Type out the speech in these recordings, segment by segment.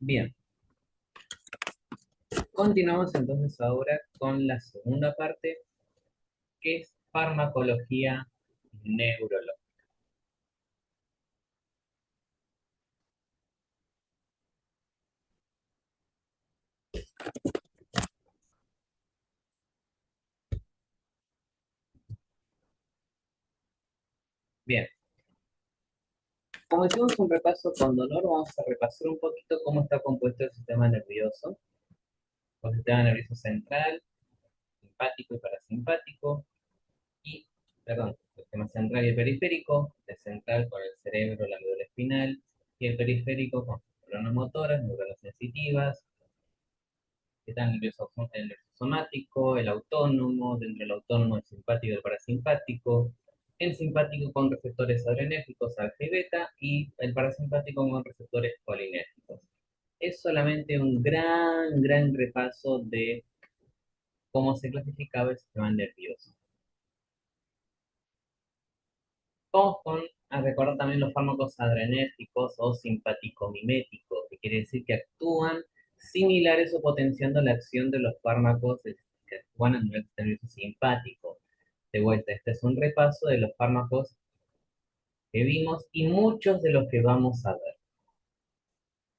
Bien, continuamos entonces ahora con la segunda parte, que es farmacología neurológica. Bien, como hicimos un repaso con dolor, vamos a repasar un poquito cómo está compuesto el sistema nervioso. El sistema nervioso central, simpático y parasimpático, y, perdón, el sistema central y el periférico, el central con el cerebro, la médula espinal, y el periférico con neuronas motoras, neuronas sensitivas, está el nervioso somático, el autónomo, dentro del autónomo el simpático y el parasimpático, el simpático con receptores adrenérgicos alfa y beta y el parasimpático con receptores colinérgicos. Es solamente un gran repaso de cómo se clasificaba el sistema nervioso. Vamos a recordar también los fármacos adrenérgicos o simpático-miméticos, que quiere decir que actúan similares o potenciando la acción de los fármacos que actúan a nivel nervioso simpático. De vuelta, este es un repaso de los fármacos que vimos y muchos de los que vamos a ver.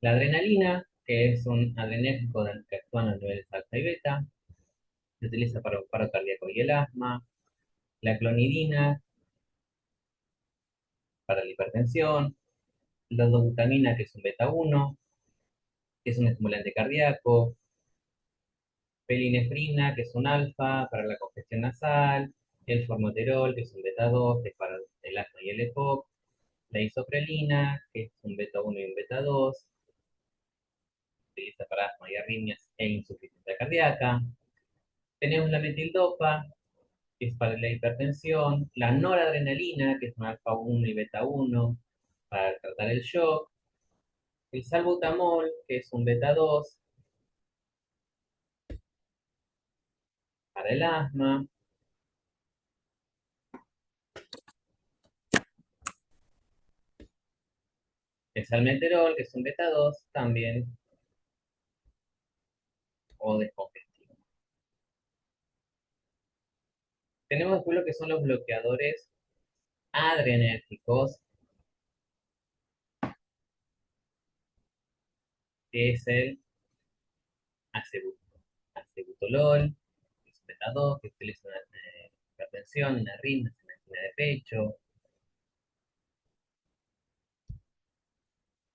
La adrenalina, que es un adrenérgico que actúa a niveles alfa y beta, se utiliza para el paro cardíaco y el asma. La clonidina, para la hipertensión. La dobutamina, que es un beta 1, que es un estimulante cardíaco. Pelinefrina, que es un alfa para la congestión nasal. El formoterol, que es un beta 2, que es para el asma y el EPOC. La isoprelina, que es un beta 1 y un beta 2, se utiliza para asma y arritmias e insuficiencia cardíaca. Tenemos la metildopa, que es para la hipertensión. La noradrenalina, que es un alfa 1 y beta 1, para tratar el shock. El salbutamol, que es un beta 2, para el asma. El salmeterol, que es un beta 2, también, o descongestivo. Tenemos después lo que son los bloqueadores adrenérgicos, que es el acebutolol, que es un beta 2, que utiliza una hipertensión, una arritmia, una angina de pecho.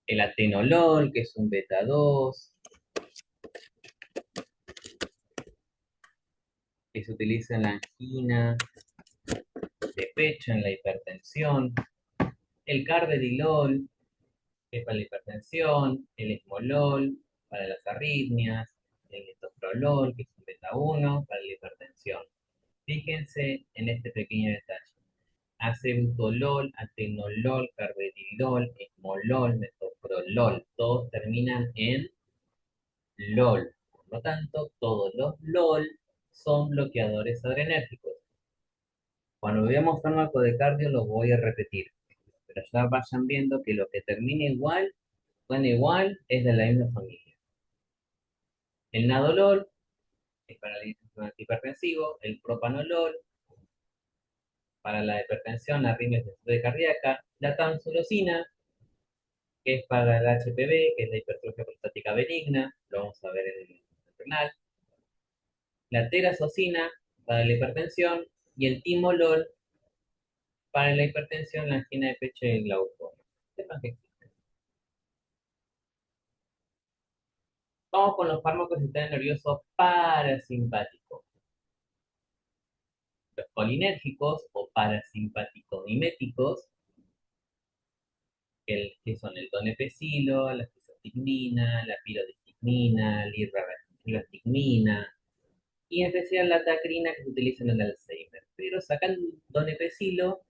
El atenolol, que es un beta 2, que se utiliza en la angina de pecho, en la hipertensión. El carvedilol, que es para la hipertensión. El esmolol, para las arritmias. El metoprolol, que es un beta 1, para la hipertensión. Fíjense en este pequeño detalle. Acebutolol, atenolol, carvedilol, esmolol, metoprolol, todos terminan en LOL. Por lo tanto, todos los LOL son bloqueadores adrenérgicos. Cuando veamos fármaco de cardio lo voy a repetir, pero ya vayan viendo que lo que termine igual, suena igual, es de la misma familia. El nadolol es para el hipertensivo, el propanolol para la hipertensión, la arritmia cardíaca, la tamsulosina, que es para el HPV, que es la hipertrofia prostática benigna, lo vamos a ver en el renal. La terazocina para la hipertensión y el timolol para la hipertensión, la angina de pecho y el glaucoma. Sepan que existen. Vamos con los fármacos del sistema nervioso parasimpático. Los colinérgicos o parasimpático-miméticos, que son el donepezilo, la fisoticnina, la pirodisticmina, la irrabastigmina, y en especial la tacrina que se utiliza en el Alzheimer. Pero sacan donepezilo,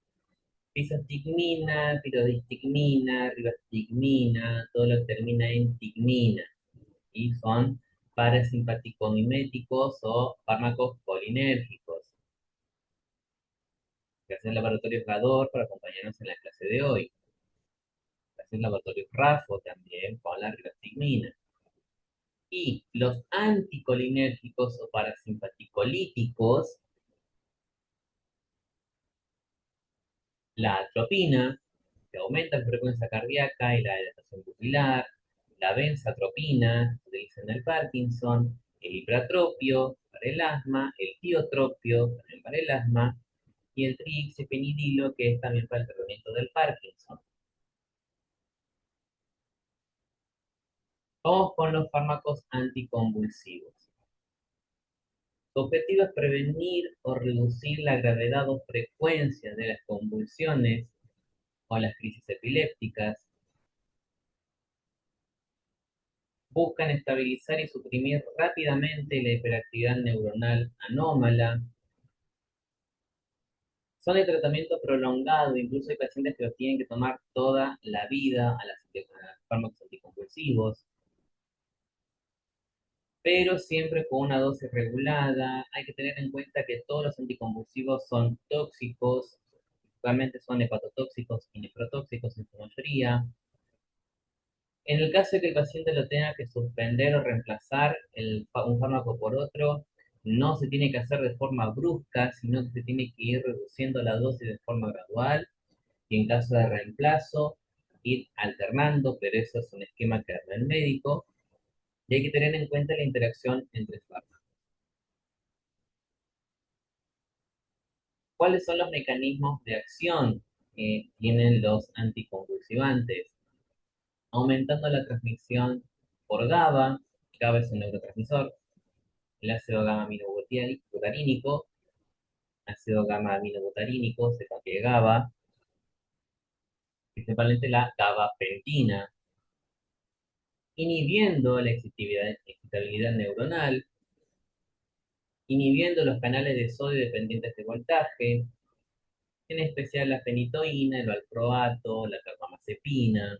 fisostigmina, pirodistigmina, ribastigmina, todo lo que termina en tigmina. Y son parasimpático-miméticos o fármacos colinérgicos. Gracias al laboratorio Gador por acompañarnos en la clase de hoy. Gracias al laboratorio RAFO también con la ribastigmina. Y los anticolinérgicos o parasimpaticolíticos, la atropina, que aumenta la frecuencia cardíaca y la dilatación pupilar, la benzatropina, que se utiliza en el Parkinson, el ipratropio para el asma, el tiotropio también para el asma, y el trihexyphenidylo, que es también para el tratamiento del Parkinson. Vamos con los fármacos anticonvulsivos. Su objetivo es prevenir o reducir la gravedad o frecuencia de las convulsiones o las crisis epilépticas. Buscan estabilizar y suprimir rápidamente la hiperactividad neuronal anómala. Son de tratamiento prolongado, incluso hay pacientes que los tienen que tomar toda la vida a los fármacos anticonvulsivos, pero siempre con una dosis regulada. Hay que tener en cuenta que todos los anticonvulsivos son tóxicos, realmente son hepatotóxicos y nefrotóxicos en su mayoría. En el caso de que el paciente lo tenga que suspender o reemplazar un fármaco por otro, no se tiene que hacer de forma brusca, sino que se tiene que ir reduciendo la dosis de forma gradual y en caso de reemplazo, ir alternando, pero eso es un esquema que arma el médico y hay que tener en cuenta la interacción entre fármacos. ¿Cuáles son los mecanismos de acción que tienen los anticonvulsivantes? Aumentando la transmisión por GABA, GABA es un neurotransmisor, el ácido gamma aminobutarínico, ácido gamma aminobutarínico, sepa que GABA, principalmente la gabapentina, inhibiendo la excitabilidad neuronal, inhibiendo los canales de sodio dependientes de voltaje, en especial la fenitoína, el valproato, la carbamazepina,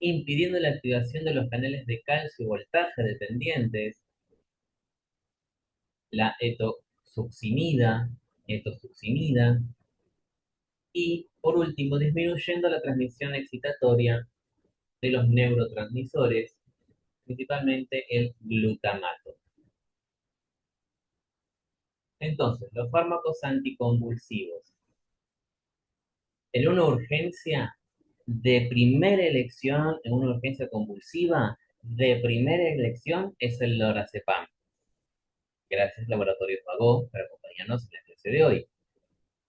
impidiendo la activación de los canales de calcio y voltaje dependientes, la etosuximida, y por último, disminuyendo la transmisión excitatoria de los neurotransmisores, principalmente el glutamato. Entonces, los fármacos anticonvulsivos. En una urgencia de primera elección, en una urgencia convulsiva, de primera elección es el lorazepam. Gracias, Laboratorio Pagó, por acompañarnos en la clase de hoy.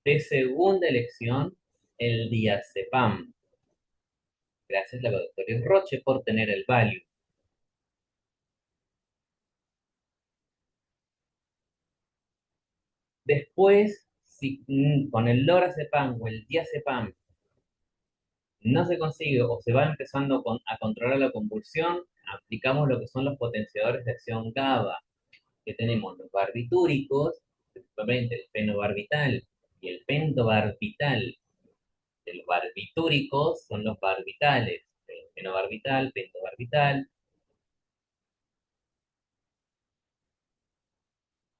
De segunda elección, el diazepam. Gracias, Laboratorio Roche, por tener el value. Después, si con el lorazepam o el diazepam no se consigue o se va empezando a controlar la convulsión, aplicamos lo que son los potenciadores de acción GABA, que tenemos los barbitúricos, principalmente el fenobarbital y el pentobarbital. Los barbitúricos son los barbitales, el fenobarbital, pentobarbital,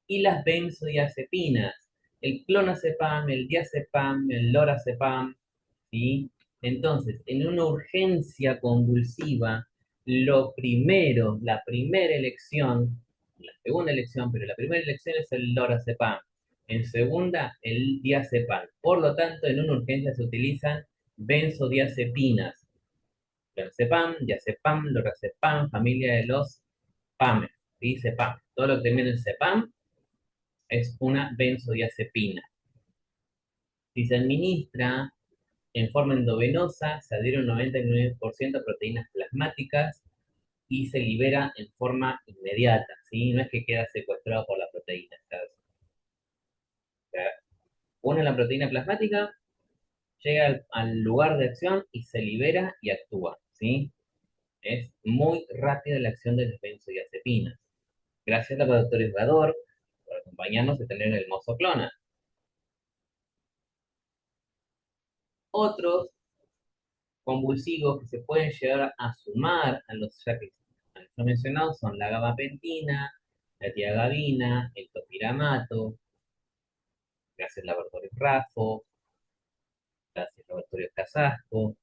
y las benzodiazepinas, el clonazepam, el diazepam, el lorazepam, ¿sí? Entonces, en una urgencia convulsiva, lo primero, la primera elección, la segunda elección, pero la primera elección es el lorazepam. En segunda, el diazepam. Por lo tanto, en una urgencia se utilizan benzodiazepinas. Lorazepam, diazepam, lorazepam, familia de los PAM, ¿sí? Cepam. Todo lo que termina en cepam es una benzodiazepina. Si se administra en forma endovenosa, se adhiere un 99% a proteínas plasmáticas y se libera en forma inmediata, ¿sí? No es que queda secuestrado por la proteína. Une la proteína plasmática, llega al lugar de acción y se libera y actúa, ¿sí? Es muy rápida la acción de las benzodiazepinas. Gracias al laboratorio Ecuador por acompañarnos y tener el hermoso clona. Otros convulsivos que se pueden llegar a sumar a los ya que han mencionados son la gabapentina, la tiagabina, el topiramato, gracias al laboratorio RAFO, gracias al laboratorio Casasco.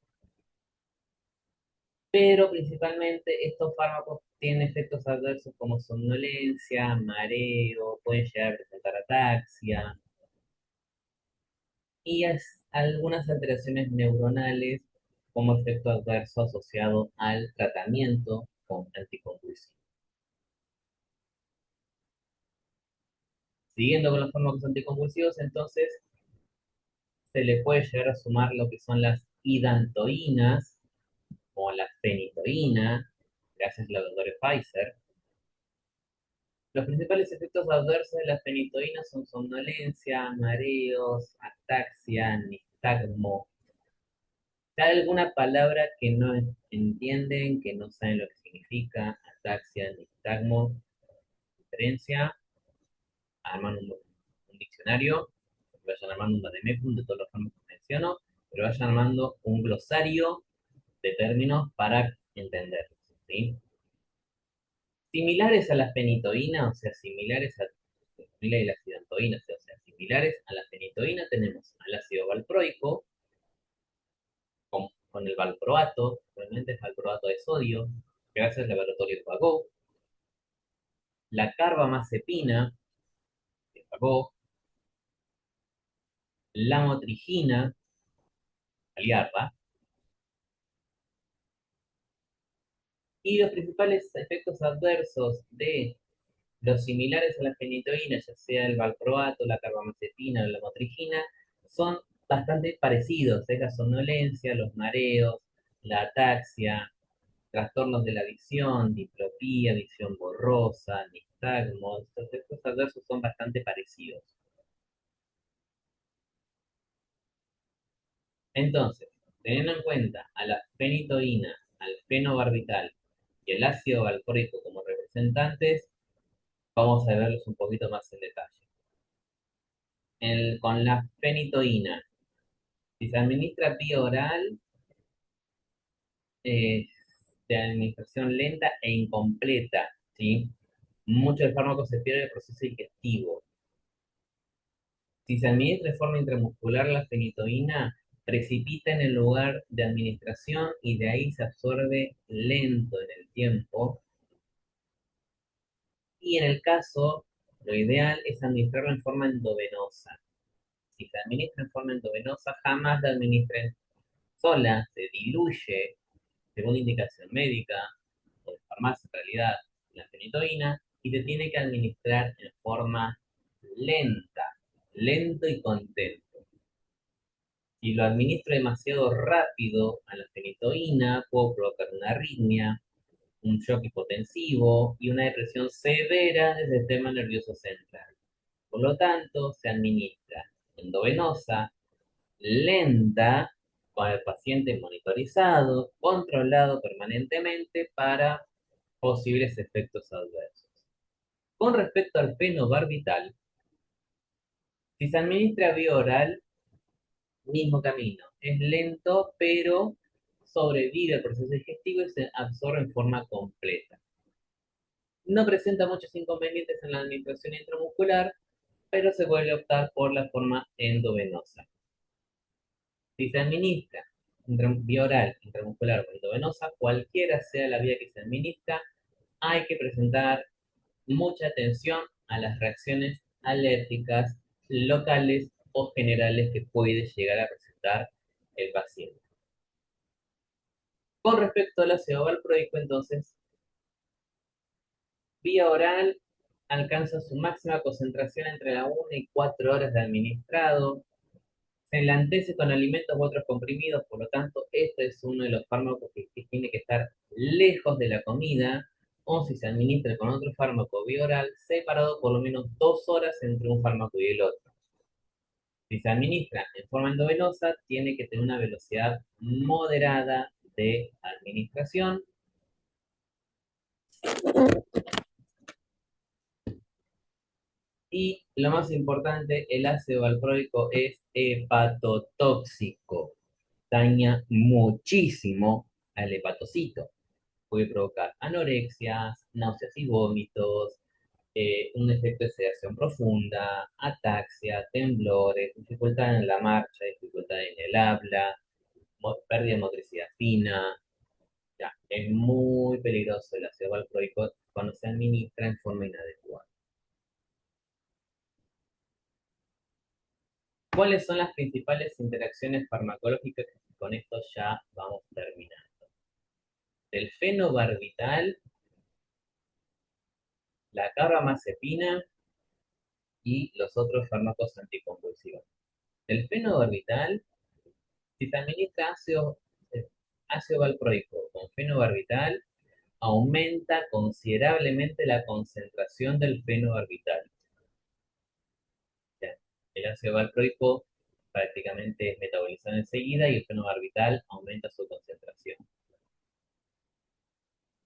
pero principalmente estos fármacos tienen efectos adversos como somnolencia, mareo, pueden llegar a presentar ataxia y algunas alteraciones neuronales como efecto adverso asociado al tratamiento con anticonvulsivos. Siguiendo con los fármacos anticonvulsivos, entonces se le puede llegar a sumar lo que son las idantoínas o la fenitoína, gracias al laboratorio Pfizer. Los principales efectos adversos de la fenitoína son somnolencia, mareos, ataxia, nistagmo. Si hay alguna palabra que no entienden, que no saben lo que significa, ataxia, nistagmo, diferencia, arman un diccionario, vayan armando un vademecum de todos los fármacos que menciono, pero vayan armando un glosario de términos para entenderlos, ¿sí? Similares a la fenitoína, o sea, similares a y la acidantoína, o sea, similares a la fenitoína, tenemos al ácido valproico con el valproato, realmente es valproato de sodio, gracias al laboratorio Pagó, la carbamazepina, que Pagó, la motrigina, Aliarda, y los principales efectos adversos de los similares a la fenitoína, ya sea el valproato, la carbamazepina o la motrigina, son bastante parecidos. Es la somnolencia, los mareos, la ataxia, trastornos de la visión, diplopía, visión borrosa, nistagmos. Estos efectos adversos son bastante parecidos. Entonces, teniendo en cuenta a la fenitoína, al fenobarbital y el ácido valproico como representantes, vamos a verlos un poquito más en detalle. Con la fenitoína, si se administra vía oral, eh, de administración lenta e incompleta, ¿sí? Mucho del fármaco se pierde en el proceso digestivo. Si se administra de forma intramuscular, la fenitoína precipita en el lugar de administración y de ahí se absorbe lento en el tiempo. Y en el caso, lo ideal es administrarlo en forma endovenosa. Si se administra en forma endovenosa, jamás la administren sola, se diluye según indicación médica o de farmacia en realidad la fenitoína y se tiene que administrar en forma lenta, lento y contento. Si lo administro demasiado rápido a la fenitoína, puedo provocar una arritmia, un shock hipotensivo y una depresión severa del sistema nervioso central. Por lo tanto, se administra endovenosa, lenta, con el paciente monitorizado, controlado permanentemente para posibles efectos adversos. Con respecto al fenobarbital, si se administra vía oral, mismo camino. Es lento, pero sobrevive al proceso digestivo y se absorbe en forma completa. No presenta muchos inconvenientes en la administración intramuscular, pero se puede optar por la forma endovenosa. Si se administra vía oral, intramuscular o endovenosa, cualquiera sea la vía que se administra, hay que presentar mucha atención a las reacciones alérgicas locales o generales que puede llegar a presentar el paciente. Con respecto al ácido valproico, entonces, vía oral alcanza su máxima concentración entre la 1 y 4 horas de administrado. Se enlantece con alimentos u otros comprimidos, por lo tanto, este es uno de los fármacos que tiene que estar lejos de la comida, o si se administra con otro fármaco vía oral, separado por lo menos 2 horas entre un fármaco y el otro. Si se administra en forma endovenosa, tiene que tener una velocidad moderada de administración. Y lo más importante, el ácido valproico es hepatotóxico. Daña muchísimo al hepatocito. Puede provocar anorexia, náuseas y vómitos, un efecto de sedación profunda, ataxia, temblores, dificultad en la marcha, dificultad en el habla, pérdida de motricidad fina, Mira, es muy peligroso el ácido valproico cuando se administra en forma inadecuada. ¿Cuáles son las principales interacciones farmacológicas? Con esto ya vamos terminando. El fenobarbital, la carbamazepina y los otros fármacos anticonvulsivos. El fenobarbital, si se administra ácido valproico con fenobarbital, aumenta considerablemente la concentración del fenobarbital. Ya, el ácido valproico prácticamente es metabolizado enseguida y el fenobarbital aumenta su concentración.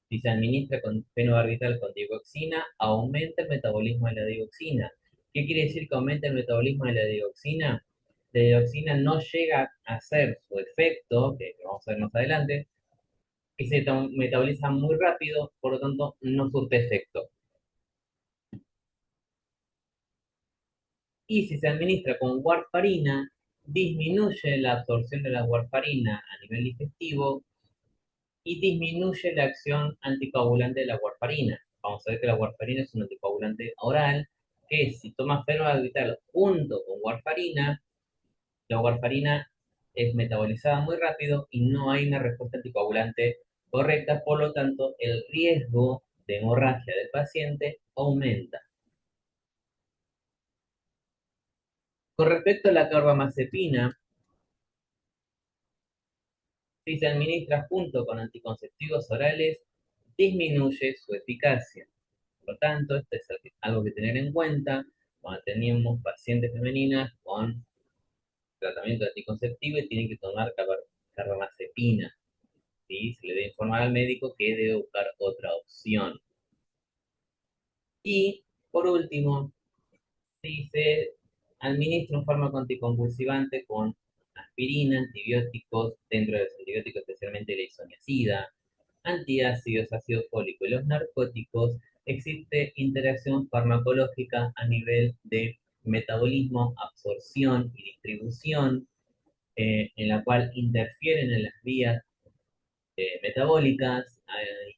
Si se administra con fenobarbital con digoxina, aumenta el metabolismo de la digoxina. ¿Qué quiere decir que aumenta el metabolismo de la digoxina? La digoxina no llega a hacer su efecto, que vamos a ver más adelante, y se metaboliza muy rápido, por lo tanto no surte efecto. Y si se administra con warfarina, disminuye la absorción de la warfarina a nivel digestivo y disminuye la acción anticoagulante de la warfarina. Vamos a ver que la warfarina es un anticoagulante oral, que si tomas fenobarbital junto con warfarina, la warfarina es metabolizada muy rápido y no hay una respuesta anticoagulante correcta, por lo tanto el riesgo de hemorragia del paciente aumenta. Con respecto a la carbamazepina, si se administra junto con anticonceptivos orales, disminuye su eficacia. Por lo tanto, esto es algo que tener en cuenta cuando tenemos pacientes femeninas con tratamiento anticonceptivo y tienen que tomar carbamazepina. ¿Sí? Se le debe informar al médico que debe buscar otra opción. Y, por último, si se administra un fármaco anticonvulsivante con aspirina, antibióticos, dentro de los antibióticos especialmente la isoniazida, antiácidos, ácido fólico y los narcóticos, existe interacción farmacológica a nivel de metabolismo, absorción y distribución, en la cual interfieren en las vías metabólicas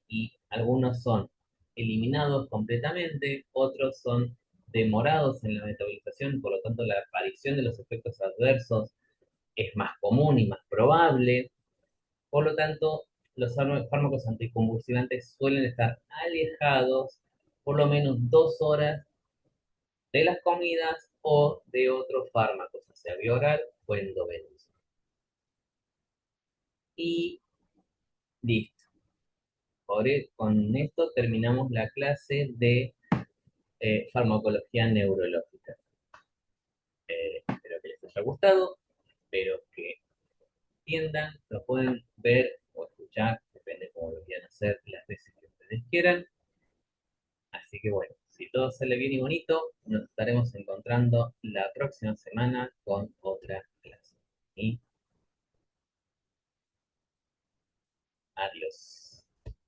y algunos son eliminados completamente, otros son demorados en la metabolización, por lo tanto la aparición de los efectos adversos es más común y más probable. Por lo tanto, los fármacos anticonvulsivantes suelen estar alejados por lo menos 2 horas de las comidas o de otros fármacos, ya sea vía oral o endovenoso. Y listo. Con esto terminamos la clase de farmacología neurológica. Espero que les haya gustado, espero que entiendan, lo pueden ver o escuchar, depende de cómo lo quieran hacer, las veces que ustedes quieran. Así que bueno, si todo sale bien y bonito, nos estaremos encontrando la próxima semana con otra clase. Y adiós.